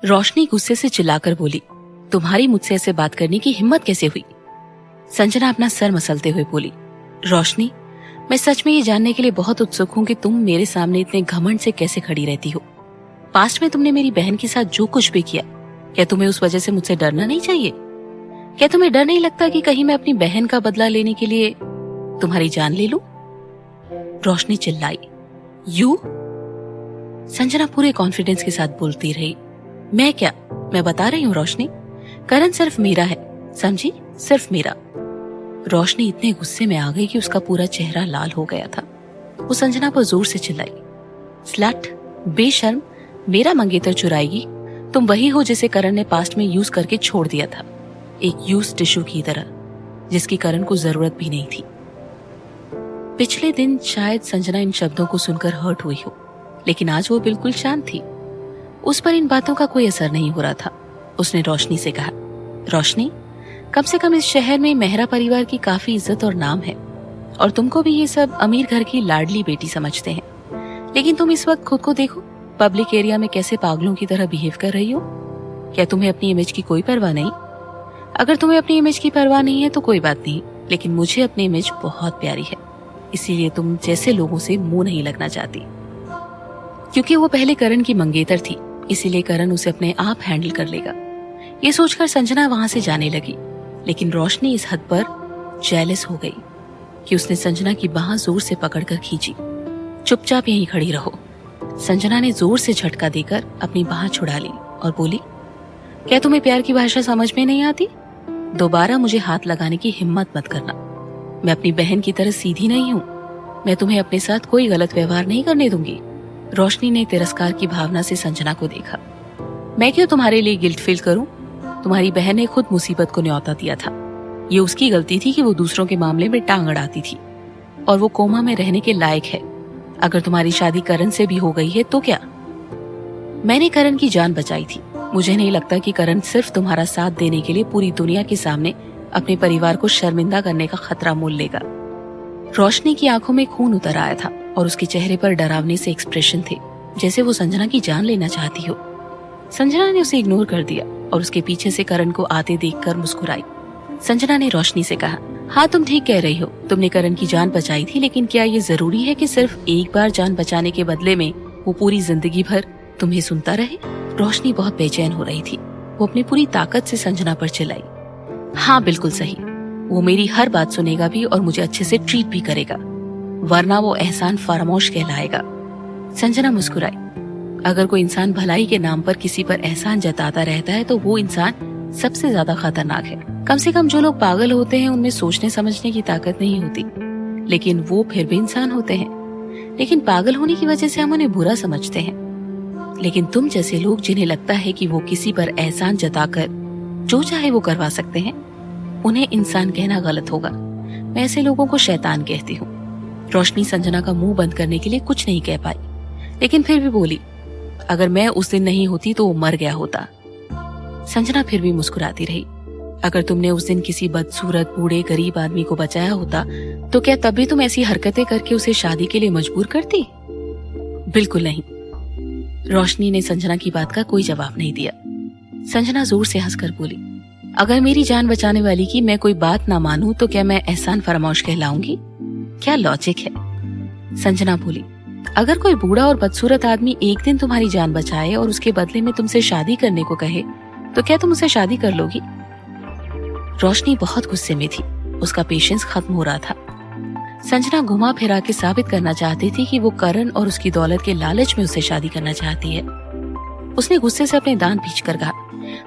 रोशनी गुस्से से चिल्लाकर बोली, तुम्हारी मुझसे ऐसे बात करने की हिम्मत कैसे हुई? संजना अपना सर मसलते हुए बोली, रोशनी, मैं सच में ये जानने के लिए बहुत उत्सुक हूँ कि तुम मेरे सामने इतने घमंड से कैसे खड़ी रहती हो। पास्ट में तुमने मेरी बहन के साथ जो कुछ भी किया, क्या तुम्हें उस वजह से मुझसे डरना नहीं चाहिए? क्या तुम्हें डर नहीं लगता कि कहीं मैं अपनी बहन का बदला लेने के लिए तुम्हारी जान ले लूं? रोशनी चिल्लाई, यू? संजना पूरे कॉन्फिडेंस के साथ बोलती रही, मैं क्या, मैं बता रही हूँ रोशनी, करण सिर्फ मेरा है, समझी, सिर्फ मेरा। रोशनी इतने गुस्से में आ गई कि उसका पूरा चेहरा लाल हो गया था। वो संजना पर जोर से चिल्लाई, स्लट, बेशर्म, मेरा मंगेतर चुराएगी? तुम वही हो जिसे करण ने पास्ट में यूज करके छोड़ दिया था, एक यूज टिश्यू की तरह, जिसकी करण को जरूरत भी नहीं थी। पिछले दिन शायद संजना इन शब्दों को सुनकर हर्ट हुई हो, लेकिन आज वो बिल्कुल शांत थी। उस पर इन बातों का कोई असर नहीं हो रहा था। उसने रोशनी से कहा, रोशनी, कम से कम इस शहर में मेहरा परिवार की काफी इज्जत और नाम है, और तुमको भी ये सब अमीर घर की लाडली बेटी समझते हैं, लेकिन तुम इस वक्त खुद को देखो, पब्लिक एरिया में कैसे पागलों की तरह बिहेव कर रही हो। क्या तुम्हें अपनी इमेज की कोई परवाह नहीं? अगर तुम्हें अपनी इमेज की परवाह नहीं है तो कोई बात नहीं, लेकिन मुझे अपनी इमेज बहुत प्यारी है, इसीलिए तुम जैसे लोगों से मुंह नहीं लगना चाहती। क्योंकि वो पहले करण की मंगेतर थी, इसीलिए करण उसे अपने आप हैंडल कर लेगा। ये सोचकर संजना वहां से जाने लगी, लेकिन रोशनी इस हद पर जेलस हो गई कि उसने संजना की बाह जोर से पकड़कर खींची। चुपचाप यहीं खड़ी रहो। संजना ने जोर से झटका देकर अपनी बाह छुड़ा ली और बोली, क्या तुम्हें प्यार की भाषा समझ में नहीं आती? दोबारा मुझे हाथ लगाने की हिम्मत मत करना। मैं अपनी बहन की तरह सीधी नहीं हूँ। मैं तुम्हें अपने साथ कोई गलत व्यवहार नहीं करने दूंगी। रोशनी ने तिरस्कार की भावना से संजना को देखा। मैं क्यों तुम्हारे लिए गिल्ट फील करूं? तुम्हारी बहन ने खुद मुसीबत को न्योता दिया था। ये उसकी गलती थी कि वो दूसरों के मामले में टांग अड़ाती थी, और वो कोमा में रहने के लायक है। अगर तुम्हारी शादी करण से भी हो गई है तो क्या? मैंने करण की जान बचाई थी। मुझे नहीं लगता कि करण सिर्फ तुम्हारा साथ देने के लिए पूरी दुनिया के सामने अपने परिवार को शर्मिंदा करने का खतरा मोल लेगा। रोशनी की आंखों में खून उतर आया था और उसके चेहरे पर डरावने से एक्सप्रेशन थे, जैसे वो संजना की जान लेना चाहती हो। संजना ने उसे इग्नोर कर दिया और उसके पीछे से करण को आते देखकर मुस्कुराई। संजना ने रोशनी से कहा, हाँ तुम ठीक कह रही हो, तुमने करण की जान बचाई थी, लेकिन क्या ये जरूरी है कि सिर्फ एक बार जान बचाने के बदले में वो पूरी जिंदगी भर तुम्हें सुनता रहे? रोशनी बहुत बेचैन हो रही थी। वो अपनी पूरी ताकत से संजना पर चिल्लाई, हाँ बिल्कुल सही, वो मेरी हर बात सुनेगा भी और मुझे अच्छे से ट्रीट भी करेगा, वरना वो एहसान फरामोश कहलाएगा। संजना मुस्कुराई। अगर कोई इंसान भलाई के नाम पर किसी पर एहसान जताता रहता है तो वो इंसान सबसे ज्यादा खतरनाक है। कम से कम जो लोग पागल होते हैं उनमें सोचने समझने की ताकत नहीं होती, लेकिन वो फिर भी इंसान होते हैं। लेकिन पागल होने की वजह से हम उन्हें बुरा समझते हैं। लेकिन तुम जैसे लोग जिन्हें लगता है कि वो किसी पर एहसान जताकर जो चाहे वो करवा सकते हैं, उन्हें इंसान कहना गलत होगा। मैं ऐसे लोगों को शैतान कहती हूँ। रोशनी संजना का मुंह बंद करने के लिए कुछ नहीं कह पाई, लेकिन फिर भी बोली, अगर मैं उस दिन नहीं होती तो वो मर गया होता। संजना फिर भी मुस्कुराती रही। अगर तुमने उस दिन किसी बदसूरत बूढ़े गरीब आदमी को बचाया होता तो क्या तब भी तुम ऐसी हरकतें करके उसे शादी के लिए मजबूर करती? बिल्कुल नहीं। रोशनी ने संजना की बात का कोई जवाब नहीं दिया। संजना जोर से हंसकर बोली, अगर मेरी जान बचाने वाली की मैं कोई बात ना मानूं तो क्या मैं एहसान फरामोश कहलाऊंगी? क्या लॉजिक है? संजना बोली, अगर कोई बूढ़ा और बदसूरत आदमी एक दिन तुम्हारी जान बचाए और उसके बदले में तुमसे शादी करने को कहे तो क्या तुम उसे शादी कर लोगी? रोशनी बहुत गुस्से में थी। उसका पेशेंस खत्म हो रहा था। संजना घुमा फिरा के साबित करना चाहती थी कि वो करण और उसकी दौलत के लालच में उससे शादी करना चाहती है। उसने गुस्से से अपने दांत पींचकर कहा,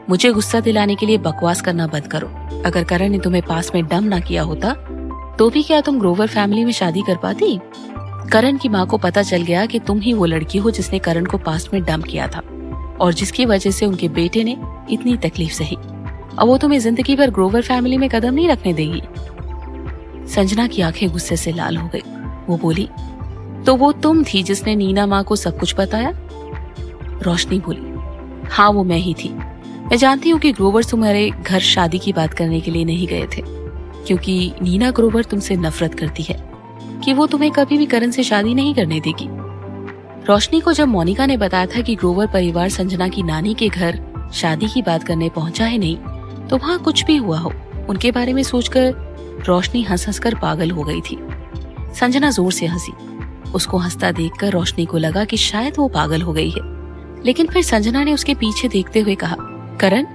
मुझे गुस्सा दिलाने के लिए बकवास करना बंद करो। अगर करण ने तुम्हें पास में डम ना किया होता तो भी क्या तुम ग्रोवर फैमिली में शादी कर पाती? करण की माँ को पता चल गया कि तुम ही वो लड़की हो जिसने करण को पास्ट में डम किया था और जिसकी वजह से उनके बेटे ने इतनी तकलीफ सही। अब वो तुम्हें जिंदगी भर ग्रोवर फैमिली में कदम नहीं रखने देगी। संजना की आंखें गुस्से से लाल हो गई। वो बोली, तो वो तुम थी जिसने नीना माँ को सब कुछ बताया? रोशनी बोली, हाँ वो मैं ही थी। मैं जानती हूँ कि ग्रोवर तुम्हारे घर शादी की बात करने के लिए नहीं गए थे, क्योंकि नीना ग्रोवर तुमसे नफरत करती है कि वो तुम्हें कभी भी करण से शादी नहीं करने देगी। रोशनी को जब मोनिका ने बताया था कि ग्रोवर परिवार संजना की नानी के घर शादी की बात करने पहुंचा है नहीं, तो वहाँ कुछ भी हुआ हो, उनके बारे में सोचकर रोशनी हंस हंस कर पागल हो गई थी। संजना जोर से हंसी। उसको हंसता देखकर रोशनी को लगा कि शायद वो पागल हो गई है, लेकिन फिर संजना ने उसके पीछे देखते हुए कहा, करण,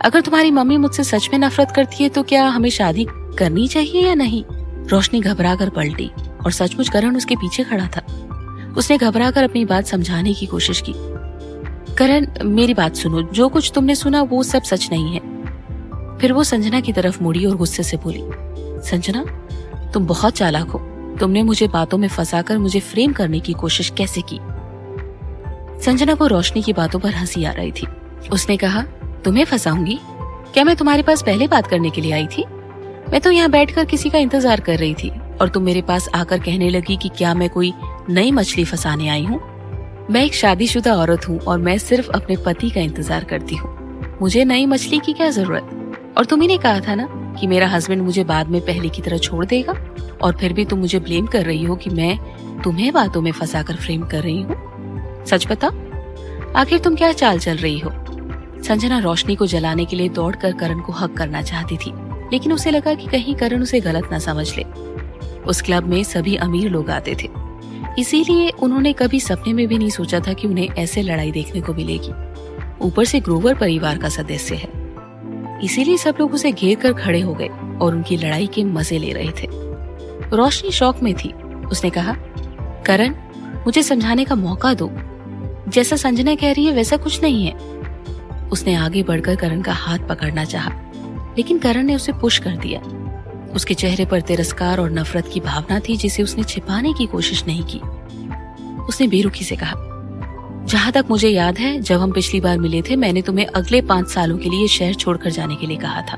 अगर तुम्हारी मम्मी मुझसे सच में नफरत करती है तो क्या हमें शादी करनी चाहिए या नहीं? रोशनी घबरा कर पलटी और सचमुच करण उसके पीछे खड़ा था। उसने घबरा कर अपनी बात समझाने की कोशिश की। करण, मेरी बात सुनो, जो कुछ तुमने सुना वो सब सच नहीं है। फिर वो संजना की तरफ मुड़ी और गुस्से से बोली, संजना, तुम बहुत चालाक हो। तुमने मुझे बातों में फंसाकर मुझे फ्रेम करने की कोशिश कैसे की? संजना को रोशनी की बातों पर हंसी आ रही थी। उसने कहा, तुम्हें फंसाऊंगी? क्या मैं तुम्हारे पास पहले बात करने के लिए आई थी? मैं तो यहाँ बैठकर किसी का इंतजार कर रही थी और तुम मेरे पास आकर कहने लगी कि क्या मैं कोई नई मछली फंसाने आई हूँ? मैं एक शादीशुदा औरत हूँ और मैं सिर्फ अपने पति का इंतजार करती हूँ। मुझे नई मछली की क्या जरूरत? और तुम ही ने कहा था ना कि मेरा हस्बैंड मुझे बाद में पहले की तरह छोड़ देगा, और फिर भी तुम मुझे ब्लेम कर रही हो कि मैं तुम्हें बातों में फंसाकर फ्रेम कर रही हूँ। सच बता, आखिर तुम क्या चाल चल रही हो? संजना रोशनी को जलाने के लिए दौड़कर करण को हक करना चाहती थी, लेकिन उसे लगा कि कहीं करण उसे गलत ना समझ ले। उस क्लब में सभी अमीर लोग आते थे, इसीलिए उन्होंने कभी सपने में भी नहीं सोचा था कि उन्हें ऐसे लड़ाई देखने को मिलेगी। ऊपर से ग्रोवर परिवार का सदस्य है, इसीलिए सब लोग उसे घेर कर खड़े हो गए और उनकी लड़ाई के मजे ले रहे थे। रोशनी शौक में थी। उसने कहा, करण, मुझे समझाने का मौका दो। जैसा संजना कह रही है वैसा कुछ नहीं है। उसने आगे बढ़कर करण का हाथ पकड़ना चाहा, लेकिन करण ने उसे पुश कर दिया। उसके चेहरे पर तिरस्कार और नफरत की भावना थी जिसे उसने छिपाने की कोशिश नहीं की। उसने बेरुखी से कहा, जहां तक मुझे याद है, जब हम पिछली बार मिले थे मैंने तुम्हें अगले 5 सालों के लिए शहर छोड़कर जाने के लिए कहा था।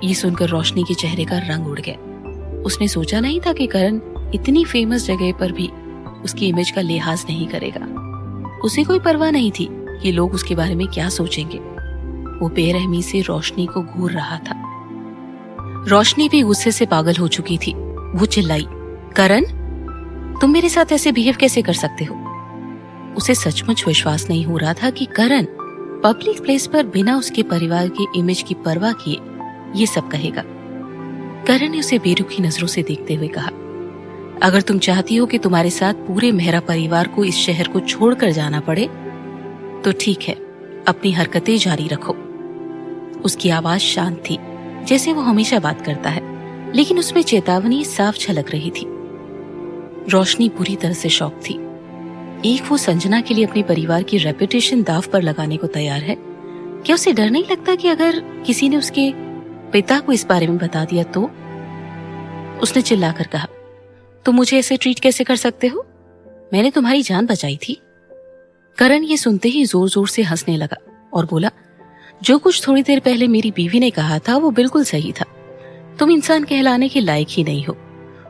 ये सुनकर रोशनी के चेहरे का रंग उड़ गया। उसने सोचा नहीं था कि करण इतनी फेमस जगह पर भी उसकी इमेज का लिहाज नहीं करेगा। उसे कोई परवाह नहीं थी कि लोग उसके बारे में क्या सोचेंगे। वो बेरहमी से रोशनी को घूर रहा था। रोशनी भी गुस्से से पागल हो चुकी थी। वो चिल्लाई, करण, तुम मेरे साथ ऐसे बिहेव कैसे कर सकते हो? उसे सचमुच विश्वास नहीं हो रहा था कि करण पब्लिक प्लेस पर बिना उसके परिवार के इमेज की परवाह किए ये सब कहेगा। करण ने उसे बेरुखी नजरों से देखते हुए कहा, अगर तुम चाहती हो कि तुम्हारे साथ पूरे मेहरा परिवार को इस शहर को छोड़कर जाना पड़े तो ठीक है, अपनी हरकतें जारी रखो। उसकी आवाज शांत थी, जैसे वो हमेशा बात करता है, लेकिन उसमें चेतावनी साफ झलक रही थी। रोशनी पूरी तरह से शॉक थी। एक वो संजना के लिए अपने परिवार की रेपुटेशन दाव पर लगाने को तैयार है। क्या उसे डर नहीं लगता कि अगर किसी ने उसके पिता को इस बारे में बता दिया तो? उसने चिल्लाकर कहा, तुम मुझे ऐसे ट्रीट कैसे कर सकते हो? मैंने तुम्हारी जान बचाई थी। करण ये सुनते ही जोर जोर से हंसने लगा और बोला, जो कुछ थोड़ी देर पहले मेरी बीवी ने कहा था वो बिल्कुल सही था। तुम इंसान कहलाने के लायक ही नहीं हो।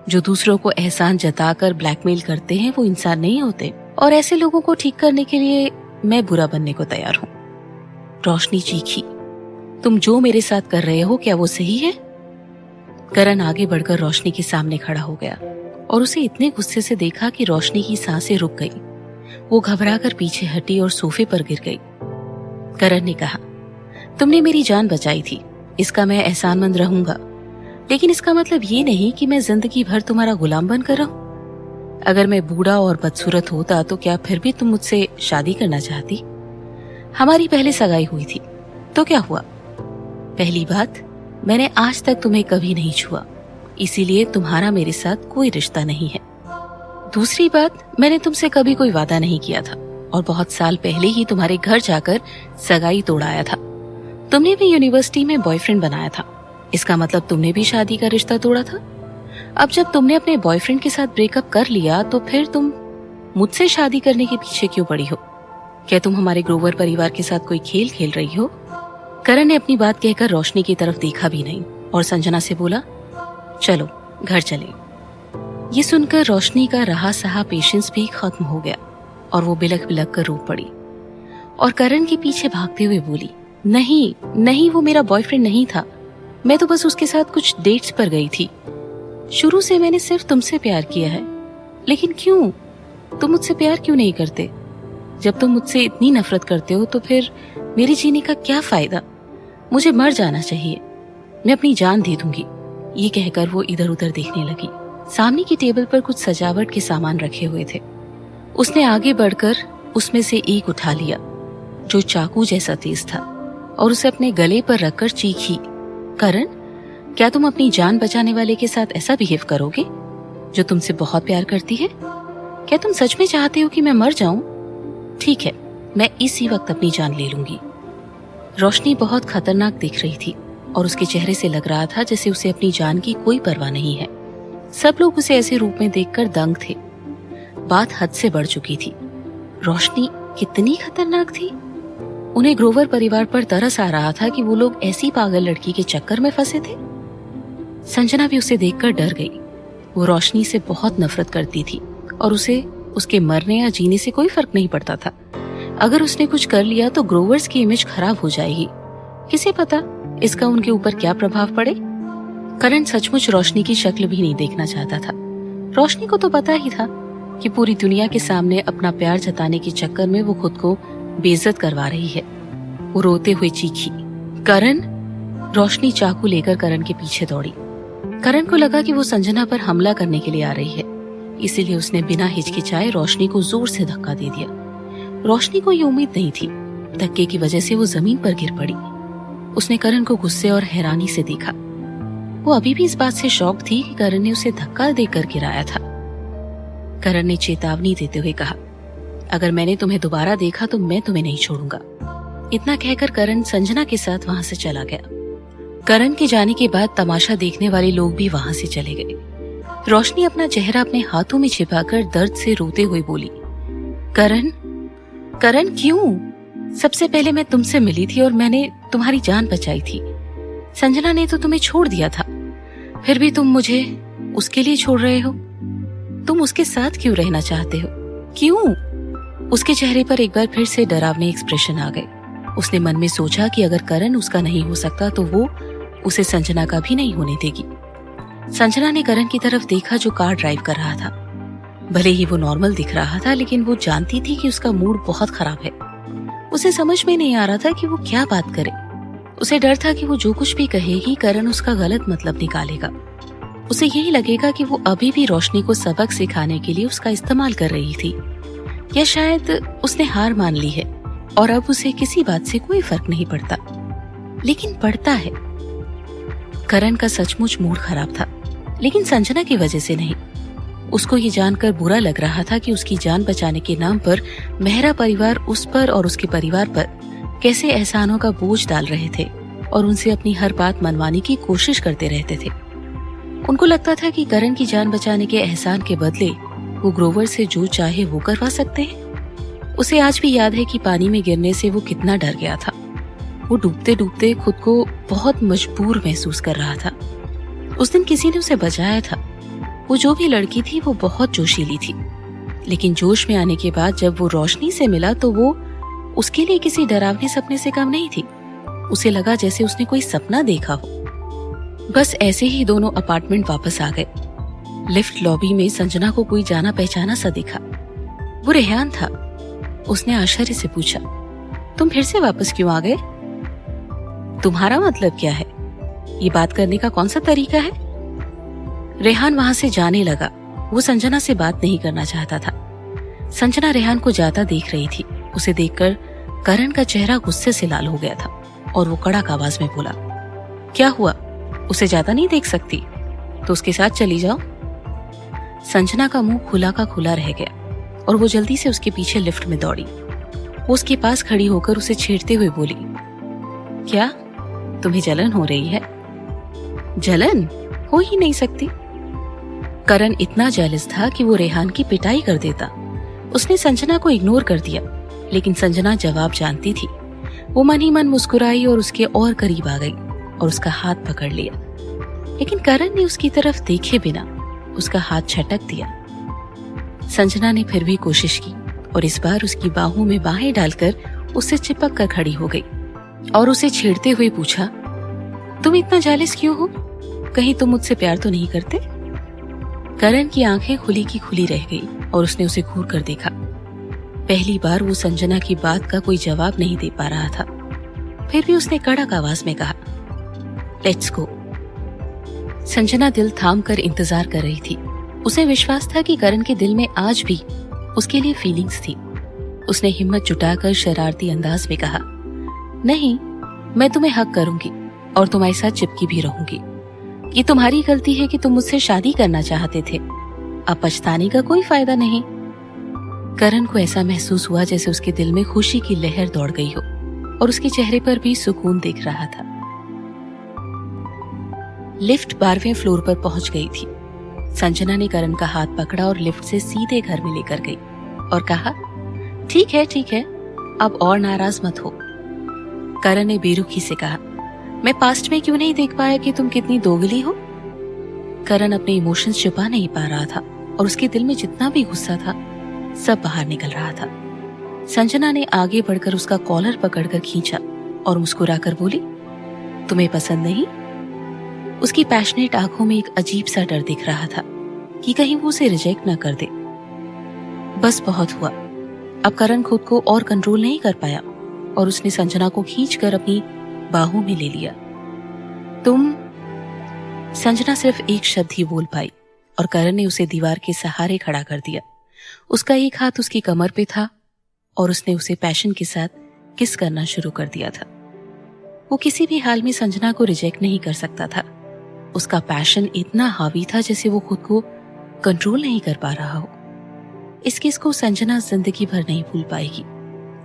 जो दूसरों को एहसान जताकर ब्लैकमेल करते हैं वो इंसान नहीं होते, और ऐसे लोगों को ठीक करने के लिए मैं बुरा बनने को तैयार हूँ। रोशनी चीखी, तुम जो मेरे साथ कर रहे हो क्या वो सही है? करण आगे बढ़कर रोशनी के सामने खड़ा हो गया और उसे इतने गुस्से से देखा कि रोशनी की सांसें रुक गई। वो घबराकर पीछे हटी और सोफे पर गिर गई। करण ने कहा, तुमने मेरी जान बचाई थी, इसका मैं एहसानमंद रहूंगा, लेकिन इसका मतलब ये नहीं कि मैं जिंदगी भर तुम्हारा गुलाम बनकर रहूं। अगर मैं बूढ़ा और बदसूरत होता तो क्या फिर भी तुम मुझसे शादी करना चाहती? हमारी पहले सगाई हुई थी तो क्या हुआ? पहली बात, मैंने आज तक तुम्हें कभी नहीं छुआ, इसीलिए तुम्हारा मेरे साथ कोई रिश्ता नहीं है। दूसरी बात, मैंने तुमसे कभी कोई वादा नहीं किया था और बहुत साल पहले ही तुम्हारे घर जाकर सगाई तोड़ाया था। तुमने भी यूनिवर्सिटी में बॉयफ्रेंड बनाया था, इसका मतलब तुमने भी शादी का रिश्ता तोड़ा था। अब जब तुमने अपने बॉयफ्रेंड के साथ ब्रेकअप कर लिया तो फिर तुम मुझसे शादी करने के पीछे क्यों पड़ी हो? क्या तुम हमारे ग्रोवर परिवार के साथ कोई खेल खेल रही हो? करण ने अपनी बात कहकर रोशनी की तरफ देखा भी नहीं और संजना से बोला, चलो घर चले। ये सुनकर रोशनी का रहा सहा पेशेंस भी खत्म हो गया और वो बिलख बिलख कर रो पड़ी और करण के पीछे भागते हुए बोली, नहीं नहीं, वो मेरा बॉयफ्रेंड नहीं था, मैं तो बस उसके साथ कुछ डेट्स पर गई थी। शुरू से मैंने सिर्फ तुमसे प्यार किया है, लेकिन क्यों? तुम मुझसे प्यार क्यों नहीं करते? जब तुम मुझसे इतनी नफरत करते हो तो फिर मेरे जीने का क्या फायदा? मुझे मर जाना चाहिए, मैं अपनी जान दे दूंगी। ये कहकर वो इधर उधर देखने लगी। सामने की टेबल पर कुछ सजावट के सामान रखे हुए थे। उसने आगे बढ़कर उसमें से एक उठा लिया जो चाकू जैसा तेज था और उसे अपने गले पर रखकर चीखी, करण, क्या तुम अपनी जान बचाने वाले के साथ ऐसा बिहेव करोगे जो तुमसे बहुत प्यार करती है? क्या तुम सच में चाहते हो कि मैं मर जाऊं? ठीक है, मैं इसी वक्त अपनी जान ले लूंगी। रोशनी बहुत खतरनाक दिख रही थी और उसके चेहरे से लग रहा था जैसे उसे अपनी जान की कोई परवाह नहीं है। सब लोग उसे ऐसे रूप में देखकर दंग थे। बात हद से बढ़ चुकी थी। रोशनी कितनी खतरनाक थी। उन्हें ग्रोवर परिवार पर तरस आ रहा था कि वो लोग ऐसी पागल लड़की के चक्कर में फंसे थे। संजना भी उसे देखकर डर गई। वो रोशनी से बहुत नफरत करती थी और उसे उसके मरने या जीने से कोई फर्क नहीं पड़ता था। अगर उसने कुछ कर लिया तो ग्रोवर्स की इमेज खराब हो जाएगी। किसे पता इसका उनके ऊपर क्या प्रभाव पड़े। करण सचमुच रोशनी की शक्ल भी नहीं देखना चाहता था। रोशनी को तो पता ही था कि पूरी दुनिया के सामने अपना प्यार जताने के चक्कर में वो खुद को बेइज्जत करवा रही है। वो रोते हुए चीखी, करण। रोशनी चाकू लेकर करण के पीछे दौड़ी। करण को लगा कि वो संजना पर हमला करने के लिए आ रही है, इसीलिए उसने बिना हिचकिचाए रोशनी को जोर से धक्का दे दिया। रोशनी को ये उम्मीद नहीं थी। धक्के की वजह से वो जमीन पर गिर पड़ी। उसने करण को गुस्से और हैरानी से देखा। वो अभी भी इस बात से शॉक थी कि करण ने उसे धक्का देकर गिराया था। करण ने चेतावनी देते हुए कहा, अगर मैंने तुम्हें दोबारा देखा तो मैं तुम्हें नहीं छोड़ूंगा। इतना कहकर करण संजना के साथ वहां से चला गया। करण के जाने के बाद तमाशा देखने वाले लोग भी वहां से चले गए। रोशनी अपना चेहरा अपने हाथों में छिपाकर दर्द से रोते हुए बोली, करण, करण क्यों? सबसे पहले मैं तुमसे मिली थी और मैंने तुम्हारी जान बचाई थी। संजना ने तो तुम्हें छोड़ दिया था, फिर भी तुम मुझे उसके लिए छोड़ रहे हो। तुम उसके साथ क्यों रहना चाहते हो? क्यों? उसके चेहरे पर एक बार फिर से डरावने एक्सप्रेशन आ गए। उसने मन में सोचा कि अगर करण उसका नहीं हो सकता तो वो उसे संजना का भी नहीं होने देगी। संजना ने करण की तरफ देखा जो कार ड्राइव कर रहा था। भले ही वो नॉर्मल दिख रहा था, लेकिन वो जानती थी कि उसका मूड बहुत खराब है। उसे समझ में नहीं आ रहा था कि वो क्या बात करे। उसे डर था कि वो जो कुछ भी कहेगी करण उसका गलत मतलब निकालेगा। उसे यही लगेगा कि वो अभी भी रोशनी को सबक सिखाने के लिए उसका इस्तेमाल कर रही थी, या शायद उसने हार मान ली है और अब उसे किसी बात से कोई फर्क नहीं पड़ता। लेकिन पड़ता है। करण का सचमुच मूड खराब था, लेकिन संजना की वजह से नहीं। उसको ये जानकर बुरा लग रहा था कि उसकी जान बचाने के नाम पर मेहरा परिवार उस पर और उसके परिवार पर कैसे एहसानों का बोझ डाल रहे थे और उनसे अपनी हर बात मनवाने की कोशिश करते रहते थे। उनको लगता था कि करण की जान बचाने के एहसान के बदले वो ग्रोवर से जो चाहे वो करवा सकते हैं। उसे आज भी याद है कि पानी में गिरने से वो कितना डर गया था। वो डूबते डूबते खुद को बहुत मजबूर महसूस कर रहा था। उस दिन किसी ने उसे बचाया था। वो जो भी लड़की थी वो बहुत जोशीली थी, लेकिन जोश में आने के बाद जब वो रोशनी से मिला तो वो उसके लिए किसी डरावने सपने से कम नहीं थी। उसे लगा जैसे उसने कोई सपना देखा हो। बस ऐसे ही दोनों अपार्टमेंट वापस आ गए। लिफ्ट लॉबी में संजना को कोई जाना पहचाना सा दिखा। वो रेहान था। उसने आश्चर्य से पूछा, तुम फिर से वापस क्यों आ गए? तुम्हारा मतलब क्या है? ये बात करने का कौन सा तरीका है? रेहान वहां से जाने लगा। वो संजना से बात नहीं करना चाहता था। संजना रेहान को जाता देख रही थी। उसे देखकर करण का चेहरा गुस्से से लाल हो गया था और वो कड़क आवाज में बोला, क्या हुआ? उसे जाता नहीं देख सकती तो उसके साथ चली जाओ। संजना का मुंह खुला का खुला रह गया और वो जल्दी से उसके पीछे लिफ्ट में दौड़ी। वो उसके पास खड़ी होकर उसे छेड़ते हुए बोली, क्या तुम्हें जलन हो रही है? जलन हो ही नहीं सकती। करण इतना जेलस था कि वो रेहान की पिटाई कर देता। उसने संजना को इग्नोर कर दिया, लेकिन संजना जवाब जानती थी। वो मन ही मन मुस्कुराई और उसके और करीब आ गई और उसका हाथ पकड़ लिया, लेकिन करण ने उसकी तरफ देखे बिना उसका हाथ झटक दिया। संजना ने फिर भी कोशिश की और इस बार उसकी बाहों में बाहें डालकर उससे चिपक कर खड़ी हो गई और उसे छेड़ते हुए पूछा, तुम इतना जेलस क्यों हो? कहीं तुम मुझसे प्यार तो नहीं करते? करण की आंखें खुली की खुली रह गई और उसने उसे घूर कर देखा। पहली बार वो संजना की बात का कोई जवाब नहीं दे पा रहा था। फिर भी उसने कड़क आवाज में कहा, लेट्स गो। संजना दिल थाम कर इंतजार कर रही थी। उसे विश्वास था कि करण के दिल में आज भी उसके लिए फीलिंग्स थी। उसने हिम्मत जुटाकर शरारती अंदाज में कहा, नहीं, मैं तुम्हें हक करूंगी और तुम्हारे साथ चिपकी भी रहूंगी। ये तुम्हारी गलती है कि तुम मुझसे शादी करना चाहते थे। अब पछताने का कोई फायदा नहीं। करण को ऐसा महसूस हुआ जैसे उसके दिल में खुशी की लहर दौड़ गई हो और उसके चेहरे पर भी सुकून दिख रहा था। लिफ्ट 12वें फ्लोर पर पहुंच गई थी। संजना ने करण का हाथ पकड़ा और लिफ्ट से सीधे घर में लेकर गई और कहा, ठीक है, अब और नाराज मत हो। करण ने बेरुखी से कहा, मैं पास्ट में क्यों नहीं देख पाया कि तुम कितनी दोगली हो। करण अपने इमोशंस छुपा नहीं पा रहा था और उसके दिल में जितना भी गुस्सा था सब बाहर निकल रहा था। संजना ने आगे बढ़कर उसका कॉलर पकड़कर खींचा और मुस्कुराकर बोली, तुम्हें पसंद नहीं। उसकी पैशनेट आंखों में एक अजीब सा डर दिख रहा था कि कहीं वो उसे रिजेक्ट ना कर दे। बस बहुत हुआ। अब करण खुद को और कंट्रोल नहीं कर पाया और उसने संजना को खींचकर अपनी बाहों में ले लिया। तुम। संजना सिर्फ एक शब्द ही बोल पाई और करण ने उसे दीवार के सहारे खड़ा कर दिया। उसका एक हाथ उसकी कमर पे था और उसने उसे पैशन के साथ किस करना शुरू कर दिया था। वो किसी भी हाल में संजना को रिजेक्ट नहीं कर सकता था। उसका पैशन इतना हावी था जैसे वो खुद को कंट्रोल नहीं कर पा रहा हो। इस किस को संजना जिंदगी भर नहीं भूल पाएगी।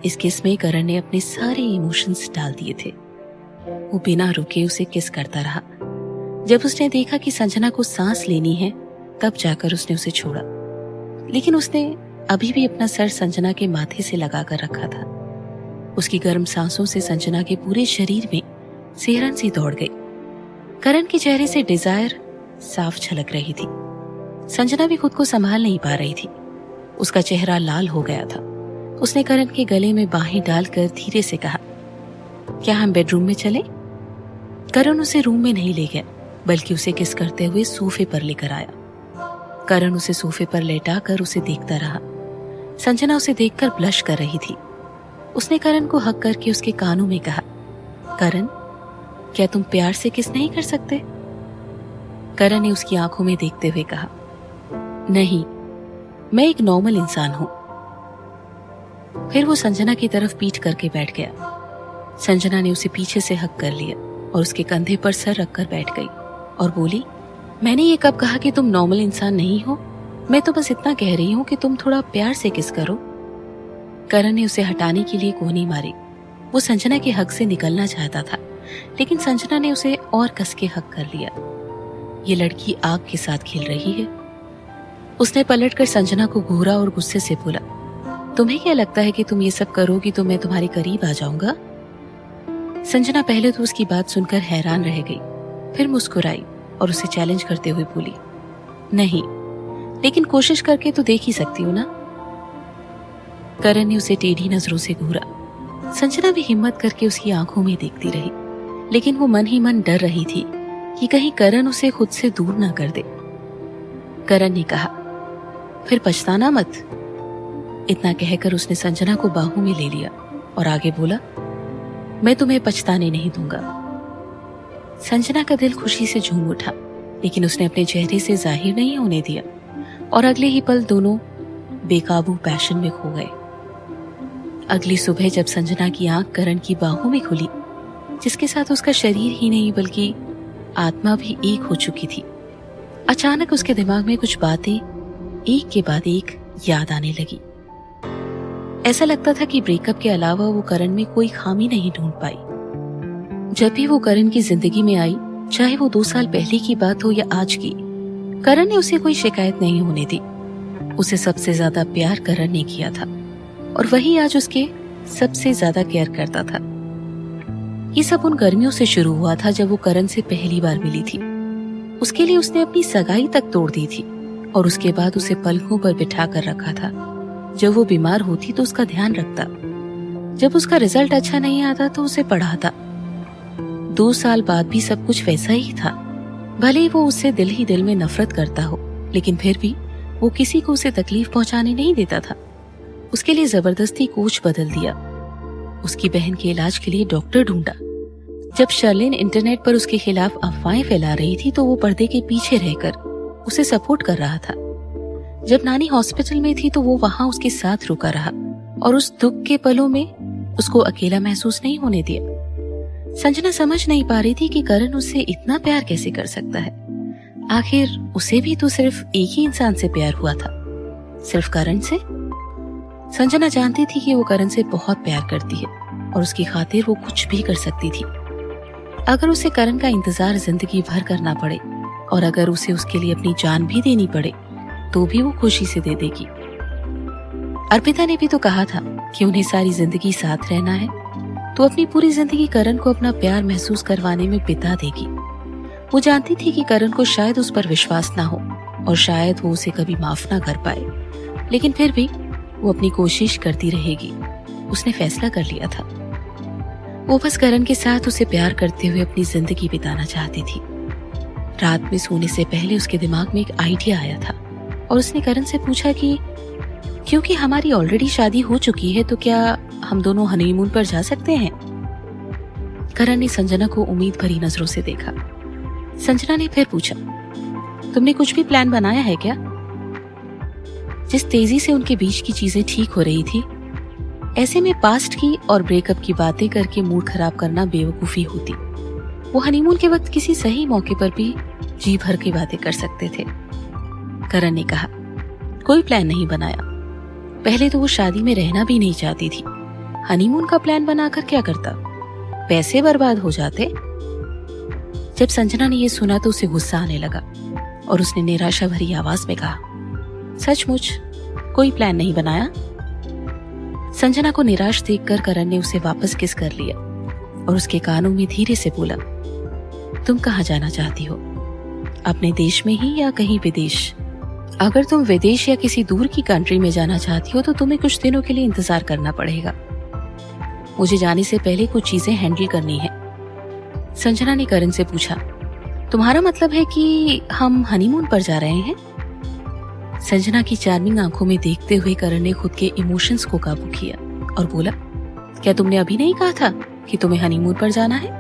इस किस में करण ने अपने सारे इमोशंस डाल दिए थे। वो बिना रुके उसे किस करता रहा। जब उसने देखा कि संजना को सांस लेनी है तब जाकर उसने उसे छोड़ा, लेकिन उसने अभी भी अपना सर संजना के माथे से लगाकर रखा था। उसकी गर्म सांसों से संजना के पूरे शरीर में सिहरन सी दौड़ गई। करण के चेहरे से डिजायर साफ झलक रही थी। संजना भी खुद को संभाल नहीं पा रही थी। उसका चेहरा लाल हो गया था। उसने करण के गले में बाहें डालकर धीरे से कहा, क्या हम बेडरूम में चले? करण उसे रूम में नहीं ले गया बल्कि उसे किस करते हुए सोफे पर लेकर आया। करण उसे सोफे पर लेटाकर उसे देखता रहा। संजना उसे देखकर ब्लश कर रही थी। उसने करण को हक करके उसके कानों में कहा, करण, क्या तुम प्यार से किस नहीं कर सकते? करण ने उसकी आंखों में देखते हुए कहा, नहीं, मैं एक नॉर्मल इंसान हूं। फिर वो संजना की तरफ पीठ करके बैठ गया। संजना ने उसे पीछे से हक कर लिया और उसके कंधे पर सर रखकर बैठ गई और बोली, मैंने ये कब कहा कि तुम नॉर्मल इंसान नहीं हो? मैं तो बस इतना कह रही हूँ कि तुम थोड़ा प्यार से किस करो। करण ने उसे हटाने के लिए कोहनी मारी। वो संजना के हक से निकलना चाहता था, लेकिन संजना ने उसे और कस के हक कर लिया। ये लड़की आग के साथ खेल रही है। उसने पलटकर संजना को घूरा और गुस्से से बोला, तुम्हें क्या लगता है कि तुम ये सब करोगी तो मैं तुम्हारे करीब आ जाऊंगा? संजना पहले तो उसकी बात सुनकर हैरान रह गई, फिर मुस्कुराई और उसे चैलेंज करते हुए बोली, नहीं, लेकिन कोशिश करके तो देख ही सकती हूँ ना। करण ने उसे टेढ़ी नजरों से घूरा। संजना भी हिम्मत करके उसकी आंखों में देखती रही, लेकिन वो मन ही मन डर रही थी कि कहीं करण उसे खुद से दूर ना कर दे। करण ने कहा, फिर पछताना मत। इतना कहकर उसने संजना को बाहों में ले लिया और आगे बोला, मैं तुम्हें पछताने नहीं दूंगा। संजना का दिल खुशी से झूम उठा, लेकिन उसने अपने चेहरे से जाहिर नहीं होने दिया और अगले ही पल दोनों बेकाबू पैशन में खो गए। अगली सुबह जब संजना की आंख करण की बाहों में खुली, जिसके साथ उसका शरीर ही नहीं बल्कि आत्मा भी एक हो चुकी थी, अचानक उसके दिमाग में कुछ बातें एक के बाद एक याद आने लगी। ऐसा लगता था कि ब्रेकअप के अलावा वो करण में कोई खामी नहीं ढूंढ पाई। जब भी वो करण की जिंदगी में आई, चाहे वो 2 साल पहले की बात हो या आज की, करण ने उसे कोई शिकायत नहीं होने दी। उसे सबसे ज्यादा प्यार करण ने किया था और वही आज उसके सबसे ज्यादा केयर करता था। ये सब उन गर्मियों से शुरू हुआ था जब वो करण से पहली बार मिली थी। उसके लिए उसने अपनी सगाई तक तोड़ दी थी और उसके बाद उसे पलकों पर बिठा कर रखा था। जब वो बीमार होती तो उसका ध्यान रखता, जब उसका रिजल्ट अच्छा नहीं आता तो उसे पढ़ाता। 2 साल बाद भी सब कुछ वैसा ही था। भले ही वो उससे दिल ही दिल में नफरत करता हो, लेकिन फिर भी वो किसी को उसे तकलीफ पहुंचाने नहीं देता था। उसके लिए जबरदस्ती कोच बदल दिया, उसकी बहन के इलाज के लिए डॉक्टर ढूंढा। जब शर्लिन इंटरनेट पर उसके खिलाफ अफवाहें फैला रही थी तो वो पर्दे के पीछे रहकर उसे सपोर्ट कर रहा था। जब नानी हॉस्पिटल में थी तो वो वहां उसके साथ रुका रहा और उस दुख के पलों में उसको अकेला महसूस नहीं होने दिया। संजना समझ नहीं पा रही थी कि करण उससे इतना प्यार कैसे कर सकता है। आखिर उसे भी तो सिर्फ एक ही इंसान से प्यार हुआ था, सिर्फ करण से। संजना जानती थी कि वो करण से बहुत प्यार करती है और उसकी खातिर वो कुछ भी कर सकती थी। अगर उसे करण का इंतजार जिंदगी भर करना पड़े और अगर उसे उसके लिए अपनी जान भी देनी पड़े तो भी वो खुशी से दे देगी। अर्पिता ने भी तो कहा था कि उन्हें सारी जिंदगी साथ रहना है, तो अपनी पूरी जिंदगी करण को अपना प्यार महसूस करवाने में बिता देगी। वो जानती थी कि करण को शायद उस पर विश्वास ना हो और शायद वो उसे कभी माफ ना कर पाए, लेकिन फिर भी वो अपनी कोशिश करती रहेगी। उसने फैसला कर लिया था, वो बस करण के साथ उसे प्यार करते हुए अपनी जिंदगी बिताना चाहती थी। रात में सोने से पहले उसके दिमाग में एक आइडिया आया था और उसने करण से पूछा कि क्योंकि हमारी ऑलरेडी शादी हो चुकी है तो क्या हम दोनों हनीमून पर जा सकते हैं। करण ने संजना को उम्मीद भरी नजरों से देखा। संजना ने फिर पूछा, तुमने कुछ भी प्लान बनाया है क्या? जिस तेजी से उनके बीच की चीजें ठीक हो रही थी, ऐसे में पास्ट की और ब्रेकअप की बातें करके मूड खराब करना बेवकूफी होती। वो हनीमून के वक्त किसी सही मौके पर भी जी भर की बातें कर सकते थे। करण ने कहा, कोई प्लान नहीं बनाया। पहले तो वो शादी में रहना भी नहीं चाहती थी, हनीमून का प्लान बनाकर क्या करता, पैसे बर्बाद हो जाते। जब संजना ने ये सुना तो उसे गुस्सा आने लगा और उसने निराशा भरी आवाज में कहा, सचमुच कोई प्लान नहीं बनाया? संजना को निराश देखकर करण ने उसे वापस किस कर लिया और उसके कानों में धीरे से बोला, तुम कहाँ जाना चाहती हो, अपने देश में ही या कहीं विदेश? अगर तुम विदेश या किसी दूर की कंट्री में जाना चाहती हो तो तुम्हें कुछ दिनों के लिए इंतजार करना पड़ेगा। मुझे जाने से पहले कुछ चीजें हैंडल करनी है। संजना ने करण से पूछा, तुम्हारा मतलब है कि हम हनीमून पर जा रहे हैं? संजना की चार्मिंग आंखों में देखते हुए करण ने खुद के इमोशंस को काबू किया और बोला, क्या तुमने अभी नहीं कहा था कि तुम्हें हनीमून पर जाना है?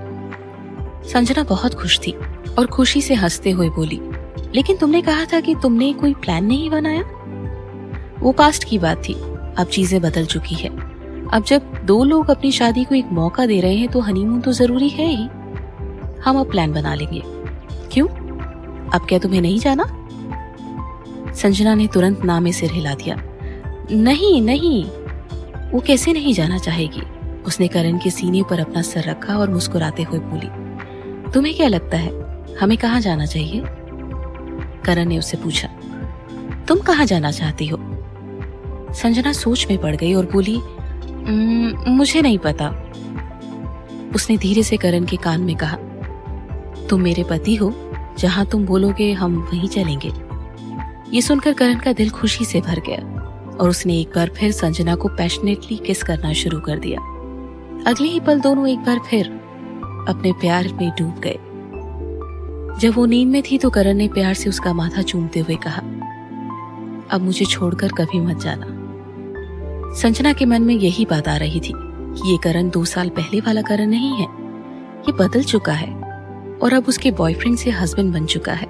संजना बहुत खुश थी और खुशी से हंसते हुए बोली, लेकिन तुमने कहा था कि तुमने कोई प्लान नहीं बनाया। वो पास्ट की बात थी, अब चीजें बदल चुकी है। अब जब दो लोग अपनी शादी को एक मौका दे रहे हैं तो हनीमून तो जरूरी है ही। हम अब प्लान बना लेंगे। क्यों, अब क्या तुम्हें नहीं जाना? संजना ने तुरंत ना में सिर हिला दिया। नहीं नहीं, वो कैसे नहीं जाना चाहेगी? उसने करण के सीने पर अपना सर रखा और मुस्कुराते हुए बोली, तुम्हें क्या लगता है हमें कहाँ जाना चाहिए? करण ने उससे पूछा, तुम कहाँ जाना चाहती हो? संजना सोच में पड़ गई और बोली, मुझे नहीं पता। उसने धीरे से करण के कान में कहा, तुम मेरे पति हो, जहां तुम बोलोगे हम वहीं चलेंगे। ये सुनकर करण का दिल खुशी से भर गया और उसने एक बार फिर संजना को पैशनेटली किस करना शुरू कर दिया। अगले ही पल दोनों एक बार फिर अपने प्यार में डूब गए। जब वो नींद में थी तो करण ने प्यार से उसका माथा चूमते हुए कहा, अब मुझे छोड़कर कभी मत जाना। संजना के मन में यही बात आ रही थी कि ये करण 2 साल पहले वाला करण नहीं है, ये बदल चुका है और अब उसके बॉयफ्रेंड से हस्बैंड बन चुका है।